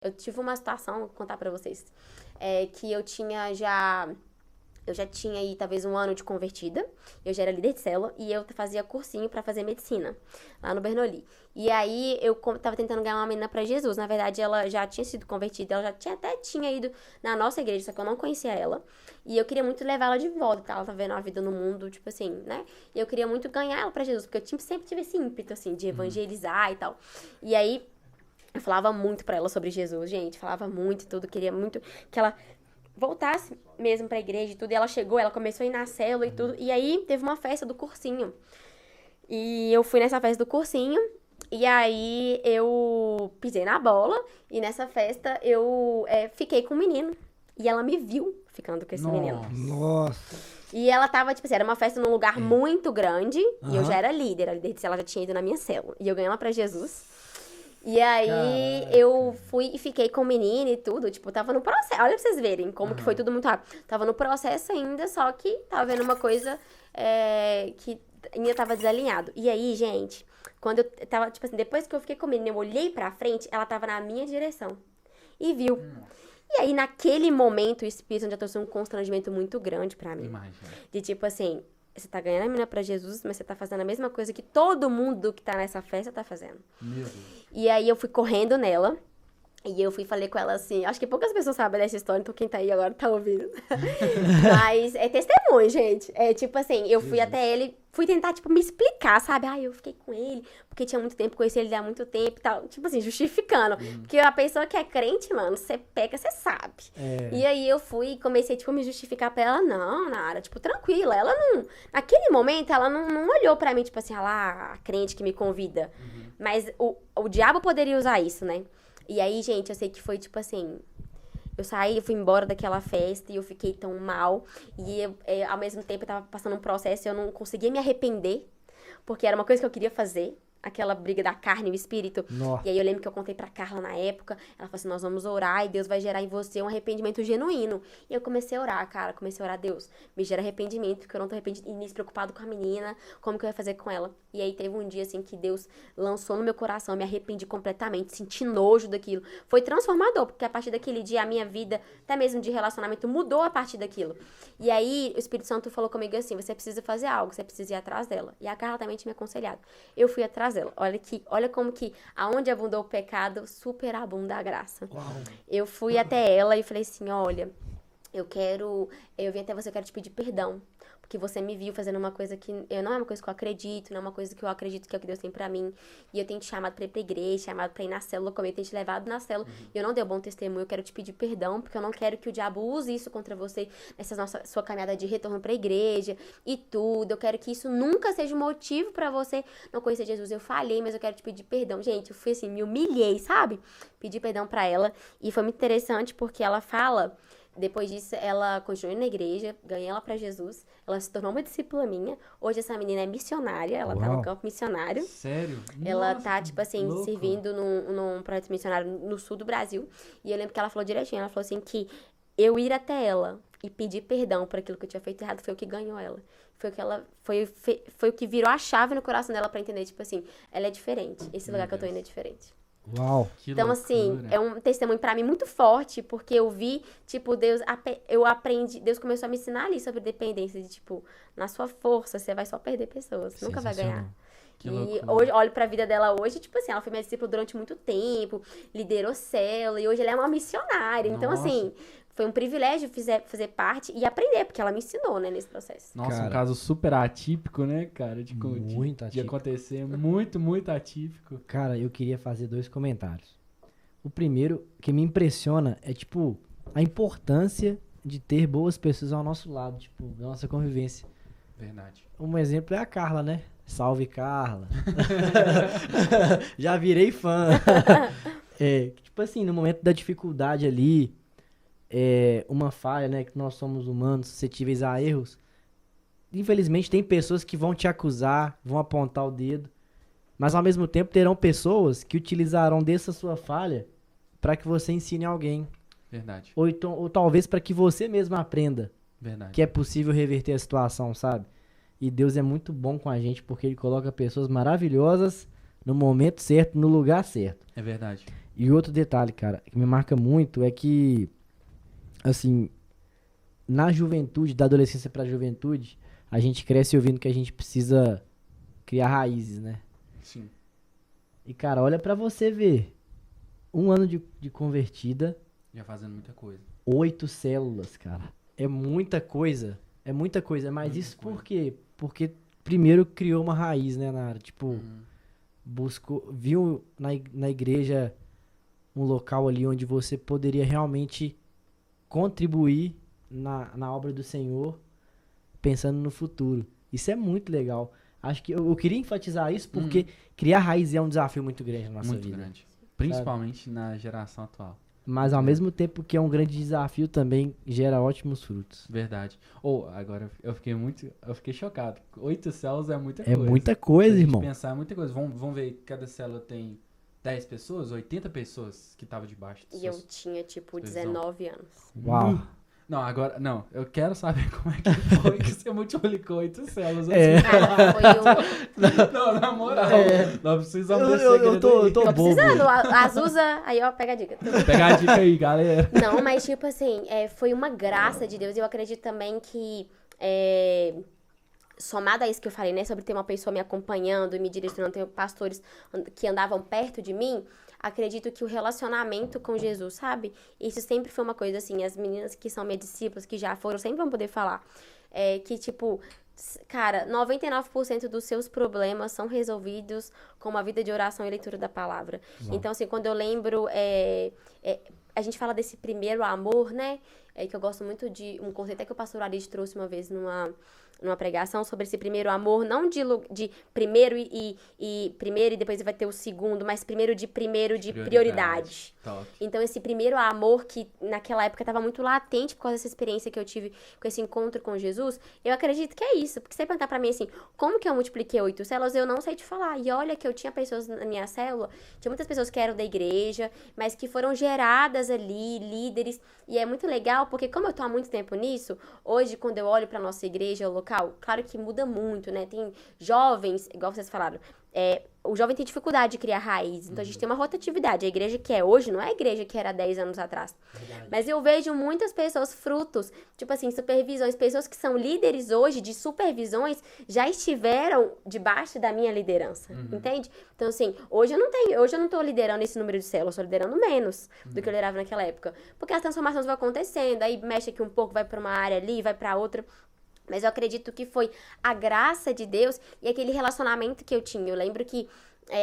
Eu tive uma situação, vou contar pra vocês, que eu já tinha aí talvez um ano de convertida, eu já era líder de célula e eu fazia cursinho pra fazer medicina lá no Bernoulli. E aí eu tava tentando ganhar uma menina pra Jesus. Na verdade, ela já tinha sido convertida, ela até tinha ido na nossa igreja, só que eu não conhecia ela. E eu queria muito levar ela de volta, porque ela tá vendo a vida no mundo, tipo assim, né? E eu queria muito ganhar ela pra Jesus, porque eu sempre tive esse ímpeto, assim, de evangelizar e tal. E aí eu falava muito pra ela sobre Jesus, gente, falava muito e tudo, queria muito que ela voltasse mesmo pra igreja e tudo. E ela chegou, ela começou a ir na célula e tudo. E aí teve uma festa do cursinho. E eu fui nessa festa do cursinho. E aí eu pisei na bola. E nessa festa eu fiquei com um menino. E ela me viu ficando com esse menino. Nossa. E ela tava, tipo assim, era uma festa num lugar muito grande. E eu Aham. já era líder. A líder de célula já tinha ido na minha célula. E eu ganhei ela pra Jesus. E aí Caraca. eu fui e fiquei com o menino e tudo, tipo, tava no processo. Olha pra vocês verem como que foi tudo muito rápido. Tava no processo ainda, só que tava vendo uma coisa que ainda tava desalinhado. E aí, gente, quando eu tava, tipo assim, depois que eu fiquei com o menino, eu olhei pra frente, ela tava na minha direção. E viu. E aí, naquele momento, o Espírito Santo já trouxe um constrangimento muito grande pra mim. Imagina. De tipo assim, você tá ganhando a menina pra Jesus, mas você tá fazendo a mesma coisa que todo mundo que tá nessa festa tá fazendo. Meu Deus. E aí eu fui correndo nela. E eu fui e falei com ela assim, acho que poucas pessoas sabem dessa história, então quem tá aí agora tá ouvindo. Mas é testemunho, gente. É tipo assim, eu fui até ele, fui tentar, tipo, me explicar, sabe? Ah, eu fiquei com ele, porque tinha muito tempo, conheci ele há muito tempo e tal. Tipo assim, justificando. Porque a pessoa que é crente, mano, você peca, você sabe. E aí eu fui e comecei, tipo, me justificar pra ela. Não, Nara, tipo, tranquila. Ela não... Naquele momento, ela não olhou pra mim, tipo assim, ah lá, a crente que me convida. Mas o diabo poderia usar isso, né? E aí, gente, eu sei que foi, tipo assim... Eu saí, eu fui embora daquela festa e eu fiquei tão mal. E ao mesmo tempo eu tava passando um processo e eu não conseguia me arrepender. Porque era uma coisa que eu queria fazer. Aquela briga da carne e o espírito. Nossa. E aí eu lembro que eu contei pra Carla na época. Ela falou assim, nós vamos orar e Deus vai gerar em você um arrependimento genuíno. E eu comecei a orar, cara. Comecei a orar, Deus, me gera arrependimento, porque eu não tô arrependido e me preocupado com a menina. Como que eu ia fazer com ela? E aí teve um dia, assim, que Deus lançou no meu coração. Eu me arrependi completamente, senti nojo daquilo. Foi transformador, porque a partir daquele dia a minha vida, até mesmo de relacionamento, mudou a partir daquilo. E aí o Espírito Santo falou comigo assim, você precisa fazer algo, você precisa ir atrás dela. E a Carla também tinha me aconselhado. Eu fui atrás dela. Olha como que aonde abundou o pecado, superabunda a graça. Uau. Eu fui até ela e falei assim, olha, eu vim até você, eu quero te pedir perdão. Porque você me viu fazendo uma coisa que não é uma coisa que eu acredito, não é uma coisa que eu acredito que é o que Deus tem pra mim. E eu tenho te chamado pra ir pra igreja, chamado pra ir na célula comigo, eu tenho te levado na célula. E eu não dei um bom testemunho, eu quero te pedir perdão, porque eu não quero que o diabo use isso contra você nessa sua caminhada de retorno pra igreja e tudo. Eu quero que isso nunca seja um motivo pra você não conhecer Jesus. Eu falhei, mas eu quero te pedir perdão. Gente, eu fui assim, me humilhei, sabe? Pedi perdão pra ela. E foi muito interessante porque ela fala... Depois disso, ela continuou na igreja, ganhei ela pra Jesus, ela se tornou uma discípula minha. Hoje essa menina é missionária, ela tá no campo missionário. Sério? Ela Nossa, tá, tipo assim, louco. servindo num projeto missionário no sul do Brasil. E eu lembro que ela falou direitinho, ela falou assim que eu ir até ela e pedir perdão por aquilo que eu tinha feito errado foi o que ganhou ela. Foi o que ela foi o que virou a chave no coração dela pra entender, tipo assim, ela é diferente. Esse lugar que eu tô indo é diferente. Uau. Que Então, loucura. assim, é um testemunho pra mim muito forte, porque eu vi, tipo, eu aprendi, Deus começou a me ensinar ali sobre dependência, de, tipo, na sua força, você vai só perder pessoas, você nunca vai ganhar. Que E loucura. hoje, olho pra vida dela hoje, tipo assim, ela foi minha discípula durante muito tempo, liderou célula, e hoje ela é uma missionária. Então, Nossa. assim, foi um privilégio fazer parte e aprender, porque ela me ensinou, né, nesse processo. Nossa, Cara. um caso super atípico, né, cara? Muito de atípico. acontecer. Muito, muito atípico. Cara, eu queria fazer 2 comentários. O primeiro que me impressiona é, tipo, a importância de ter boas pessoas ao nosso lado, tipo, da nossa convivência. Verdade. Um exemplo é a Carla, né? Salve, Carla. Já virei fã. Tipo assim, no momento da dificuldade ali, uma falha, né? Que nós somos humanos, suscetíveis a erros. Infelizmente, tem pessoas que vão te acusar, vão apontar o dedo. Mas, ao mesmo tempo, terão pessoas que utilizarão dessa sua falha para que você ensine alguém. Verdade. Ou talvez para que você mesmo aprenda Verdade. que é possível reverter a situação, sabe? E Deus é muito bom com a gente porque Ele coloca pessoas maravilhosas no momento certo, no lugar certo. É verdade. E outro detalhe, cara, que me marca muito é que, assim, na juventude, da adolescência pra juventude, a gente cresce ouvindo que a gente precisa criar raízes, né? Sim. E, cara, olha pra você ver. Um ano de convertida, Já fazendo muita coisa. 8 células, cara. É muita coisa. É muita coisa. Mas Muita isso coisa. por quê? Porque primeiro criou uma raiz, né, Nara? Tipo, Uhum. viu na igreja um local ali onde você poderia realmente contribuir na obra do Senhor, pensando no futuro. Isso é muito legal. Acho que eu queria enfatizar isso porque criar raiz é um desafio muito grande na nossa Muito vida. grande. Principalmente na geração atual. Mas ao mesmo tempo que é um grande desafio, também gera ótimos frutos. Verdade. Ou, agora eu fiquei chocado. 8 células é muita É coisa. muita coisa, Se a gente irmão. pensar, é muita coisa. Vamos ver que cada célula tem 10 pessoas, 80 pessoas que estavam debaixo E eu tinha, tipo, supervisão. 19 anos. Uau. Não, agora, não. Eu quero saber como é que foi que você multiplicou 8 células. É. Assim. Cara, foi um... Não, na moral. Nós precisamos Eu- desse eu segredo tô- aí. eu tô Tô bobo. precisando, a Azusa... Aí, ó, pega a dica. Pega a dica aí, galera. Não, mas tipo assim, foi uma graça de Deus. Eu acredito também que, somado a isso que eu falei, né, sobre ter uma pessoa me acompanhando e me direcionando, ter pastores que andavam perto de mim, acredito que o relacionamento com Jesus, sabe? Isso sempre foi uma coisa assim, as meninas que são minhas discípulas, que já foram, sempre vão poder falar, que tipo... Cara, 99% dos seus problemas são resolvidos com uma vida de oração e leitura da palavra. Uau. Então, assim, quando eu lembro, a gente fala desse primeiro amor, né? Que eu gosto muito de um conceito que o pastor Arid trouxe uma vez numa pregação sobre esse primeiro amor, não de primeiro e primeiro e depois vai ter o segundo, mas primeiro de prioridade. Top. Então, esse primeiro amor que naquela época estava muito latente por causa dessa experiência que eu tive com esse encontro com Jesus, eu acredito que é isso. Porque você perguntar pra mim assim, como que eu multipliquei 8 células, eu não sei te falar. E olha que eu tinha pessoas na minha célula, tinha muitas pessoas que eram da igreja, mas que foram geradas ali, líderes. E é muito legal, porque como eu tô há muito tempo nisso, hoje, quando eu olho pra nossa igreja local, claro que muda muito, né? Tem jovens, igual vocês falaram, o jovem tem dificuldade de criar raiz, então a gente tem uma rotatividade. A igreja que é hoje não é a igreja que era 10 anos atrás. Mas eu vejo muitas pessoas frutos, tipo assim, supervisões, pessoas que são líderes hoje de supervisões, já estiveram debaixo da minha liderança, entende? Então assim, hoje eu não tô liderando esse número de células, eu tô liderando menos do que eu liderava naquela época. Porque as transformações vão acontecendo, aí mexe aqui um pouco, vai pra uma área ali, vai pra outra. Mas eu acredito que foi a graça de Deus e aquele relacionamento que eu tinha. Eu lembro que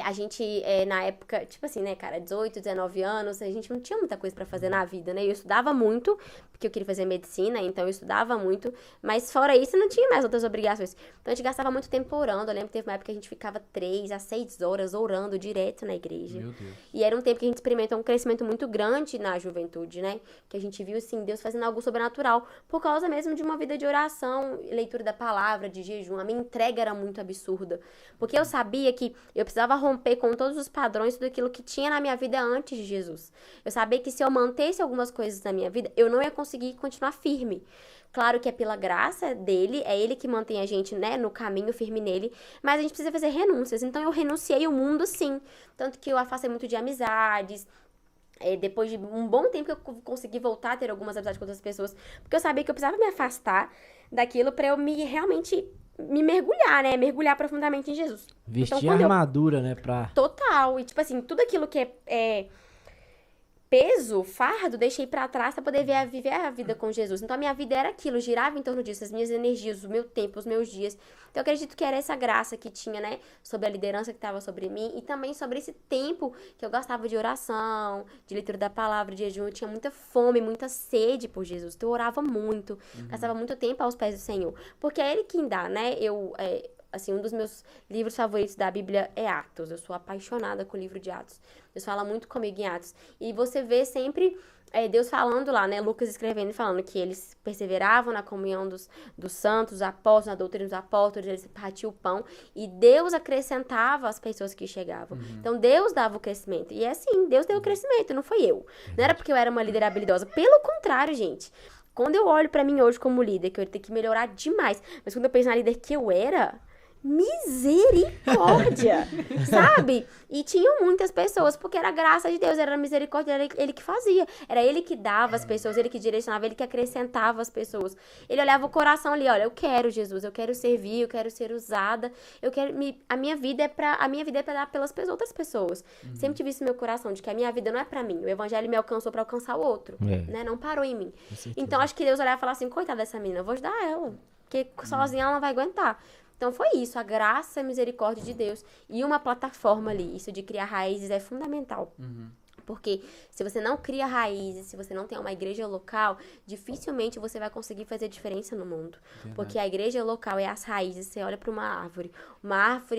a gente, na época, tipo assim, né, cara, 18, 19 anos, a gente não tinha muita coisa pra fazer na vida, né? Eu estudava muito, porque eu queria fazer medicina, então eu estudava muito, mas fora isso, não tinha mais outras obrigações. Então a gente gastava muito tempo orando. Eu lembro que teve uma época que a gente ficava 3 a 6 horas orando direto na igreja. Meu Deus. E era um tempo que a gente experimentou um crescimento muito grande na juventude, né? Que a gente viu, assim, Deus fazendo algo sobrenatural por causa mesmo de uma vida de oração, leitura da palavra, de jejum. A minha entrega era muito absurda. Porque eu sabia que eu precisava romper com todos os padrões, tudo aquilo que tinha na minha vida antes de Jesus. Eu sabia que se eu mantesse algumas coisas na minha vida, eu não ia conseguir continuar firme. Claro que é pela graça dele, é ele que mantém a gente, né, no caminho firme nele, mas a gente precisa fazer renúncias. Então eu renunciei o mundo, sim. Tanto que eu afastei muito de amizades. Depois de um bom tempo que eu consegui voltar a ter algumas amizades com outras pessoas, porque eu sabia que eu precisava me afastar daquilo pra eu realmente me mergulhar, né? Mergulhar profundamente em Jesus. Vestir Então, a quando eu- armadura, né? Pra... Total. E, tipo assim, tudo aquilo que é peso, fardo, deixei pra trás pra poder viver a vida com Jesus. Então, a minha vida era aquilo, girava em torno disso, as minhas energias, o meu tempo, os meus dias. Então, eu acredito que era essa graça que tinha, né? Sobre a liderança que estava sobre mim e também sobre esse tempo que eu gastava de oração, de leitura da palavra, de jejum. Eu tinha muita fome, muita sede por Jesus. Então, eu orava muito, gastava muito tempo aos pés do Senhor. Porque é Ele quem dá, né? Assim, um dos meus livros favoritos da Bíblia é Atos. Eu sou apaixonada com o livro de Atos. Deus fala muito comigo em Atos. E você vê sempre Deus falando lá, né? Lucas escrevendo e falando que eles perseveravam na comunhão dos santos, apóstolos, na doutrina dos apóstolos, eles partiam o pão. E Deus acrescentava as pessoas que chegavam. Então, Deus dava o crescimento. E é assim, Deus deu o crescimento, não foi eu. Não era porque eu era uma líder habilidosa. Pelo contrário, gente. Quando eu olho pra mim hoje como líder, que eu tenho que melhorar demais. Mas quando eu penso na líder que eu era... misericórdia, sabe? E tinham muitas pessoas, porque era a graça de Deus, era a misericórdia, era ele que fazia. Era ele que dava as pessoas, ele que direcionava, ele que acrescentava as pessoas. Ele olhava o coração ali, olha, eu quero Jesus, eu quero servir, eu quero ser usada, eu quero a minha vida é para dar pelas outras pessoas. Sempre tive isso no meu coração, de que a minha vida não é pra mim, o evangelho me alcançou pra alcançar o outro, né? Não parou em mim. Então acho que Deus olhava e falava assim, coitada dessa menina, eu vou ajudar ela, porque sozinha ela não vai aguentar. Então foi isso, a graça e a misericórdia de Deus e uma plataforma ali. Isso de criar raízes é fundamental. Porque se você não cria raízes, se você não tem uma igreja local, dificilmente você vai conseguir fazer diferença no mundo. Verdade. Porque a igreja local é as raízes. Você olha para uma árvore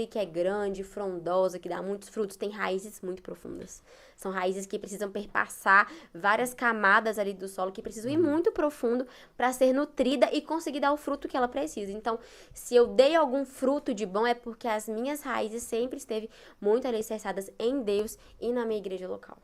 que é grande, frondosa, que dá muitos frutos, tem raízes muito profundas. São raízes que precisam perpassar várias camadas ali do solo, que precisam ir muito profundo para ser nutrida e conseguir dar o fruto que ela precisa. Então, se eu dei algum fruto de bom, é porque as minhas raízes sempre esteve muito alicerçadas em Deus e na minha igreja local.